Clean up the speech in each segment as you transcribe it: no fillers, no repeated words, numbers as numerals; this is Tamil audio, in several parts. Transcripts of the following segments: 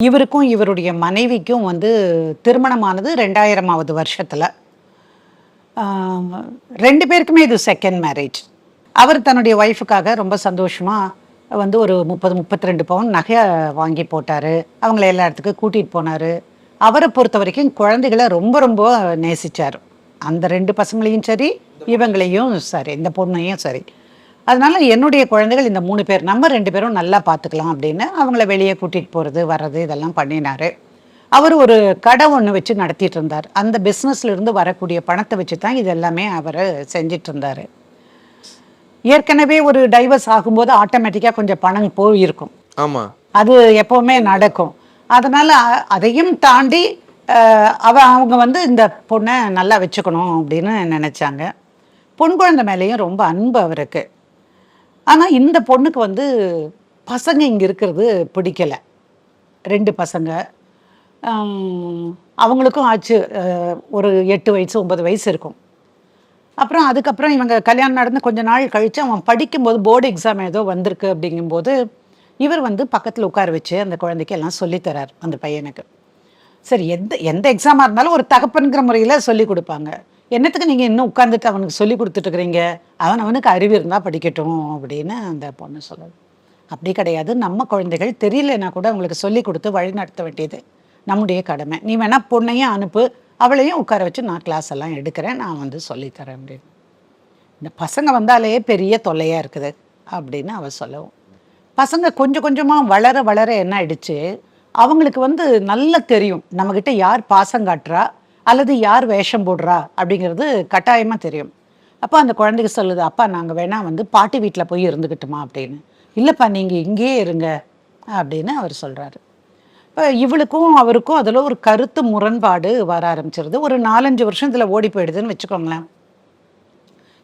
இவருக்கும் இவருடைய மனைவிக்கும் வந்து திருமணமானது 2000ஆவது வருஷத்துல. 2 பேருக்குமே இது செகண்ட் மேரேஜ். அவர் தன்னுடைய ஒய்ஃபுக்காக ரொம்ப சந்தோஷமா வந்து ஒரு 30, 32 பவுன் நகை வாங்கி போட்டாரு. அவங்கள எல்லா இடத்துக்கும் கூட்டிட்டு போனாரு. அவரை பொறுத்த வரைக்கும் குழந்தைகளை ரொம்ப ரொம்ப நேசிச்சாரு. அந்த 2 பசங்களையும் சரி, இவங்களையும் சரி, இந்த பொண்ணையும் சரி. அதனால என்னுடைய குழந்தைகள் இந்த 3 பேர், நம்ம 2 பேரும் நல்லா பார்த்துக்கலாம் அப்படின்னு அவங்கள வெளியே கூட்டிகிட்டு போகிறது வர்றது இதெல்லாம் பண்ணினார். அவர் ஒரு கடை ஒன்று வச்சு நடத்திட்டு இருந்தார். அந்த பிஸ்னஸ்ல இருந்து வரக்கூடிய பணத்தை வச்சு தான் இது எல்லாமே அவர் செஞ்சிட்டு இருந்தார். ஏற்கனவே ஒரு டைவர்ஸ் ஆகும்போது ஆட்டோமேட்டிக்காக கொஞ்சம் பணம் போயிருக்கும். ஆமாம், அது எப்போவுமே நடக்கும். அதனால் அதையும் தாண்டி அவங்க வந்து இந்த பொண்ணை நல்லா வச்சுக்கணும் அப்படின்னு நினச்சாங்க. பொன் குழந்தை மேலேயும் ரொம்ப அன்பு அவருக்கு. ஆனால் இந்த பொண்ணுக்கு வந்து பசங்க இங்கே இருக்கிறது பிடிக்கல. 2 பசங்க. அவங்களுக்கும் ஆச்சு ஒரு 8 வயசு 9 வயசு இருக்கும். அப்புறம் அதுக்கப்புறம் இவங்க கல்யாணம் நடந்து கொஞ்ச நாள் கழித்து அவன் படிக்கும்போது போர்டு எக்ஸாம் ஏதோ வந்திருக்கு அப்படிங்கும்போது இவர் வந்து பக்கத்தில் உட்கார வச்சு அந்த குழந்தைக்கு எல்லாம் சொல்லித்தரார் அந்த பையனுக்கு. சரி, எந்த எக்ஸாமாக இருந்தாலும் ஒரு தகப்பன்கிற முறையில் சொல்லி கொடுப்பாங்க. என்னத்துக்கு நீங்கள் இன்னும் உட்காந்துட்டு அவனுக்கு சொல்லி கொடுத்துட்ருக்குறீங்க, அவனுக்கு அறிவு இருந்தால் படிக்கட்டும் அப்படின்னு அந்த பொண்ணு சொல்லுது. அப்படி கிடையாது, நம்ம குழந்தைகள் தெரியலன்னா கூட அவங்களுக்கு சொல்லி கொடுத்து வழி நடத்த வேண்டியது நம்முடைய கடமை. நீ வேணால் பொண்ணையும் அனுப்பு, அவளையும் உட்கார வச்சு நான் கிளாஸ் எல்லாம் எடுக்கிறேன், நான் வந்து சொல்லித்தரேன் அப்படின்னு. இந்த பசங்க வந்தாலே பெரிய தொல்லையாக இருக்குது அப்படின்னு அவள் சொல்லவும், பசங்க கொஞ்சம் கொஞ்சமாக வளர வளர என்ன ஆயிடுச்சு, அவங்களுக்கு வந்து நல்லா தெரியும் நம்மக்கிட்ட யார் பாசம் காட்டுறா அல்லது யார் வேஷம் போடுறா அப்படிங்கிறது கட்டாயமாக தெரியும். அப்போ அந்த குழந்தைக்கு சொல்லுது, அப்பா நாங்கள் வேணால் வந்து பாட்டி வீட்டில் போய் இருந்துக்கிட்டுமா அப்படின்னு. இல்லைப்பா நீங்கள் இங்கேயே இருங்க அப்படின்னு அவர் சொல்கிறாரு. இப்போ இவளுக்கும் அவருக்கும் அதில் ஒரு கருத்து முரண்பாடு வர ஆரம்பிச்சிருது. ஒரு 4-5 வருஷம் இதில் ஓடி போயிடுதுன்னு வச்சுக்கோங்களேன்.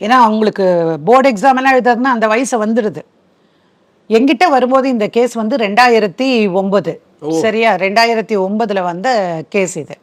ஏன்னா அவங்களுக்கு போர்டு எக்ஸாம் எல்லாம் எழுதுறதுன்னா அந்த வயசு வந்துடுது. எங்கிட்ட வரும்போது இந்த கேஸ் வந்து 2009, சரியா, 2009 வந்த கேஸ் இது.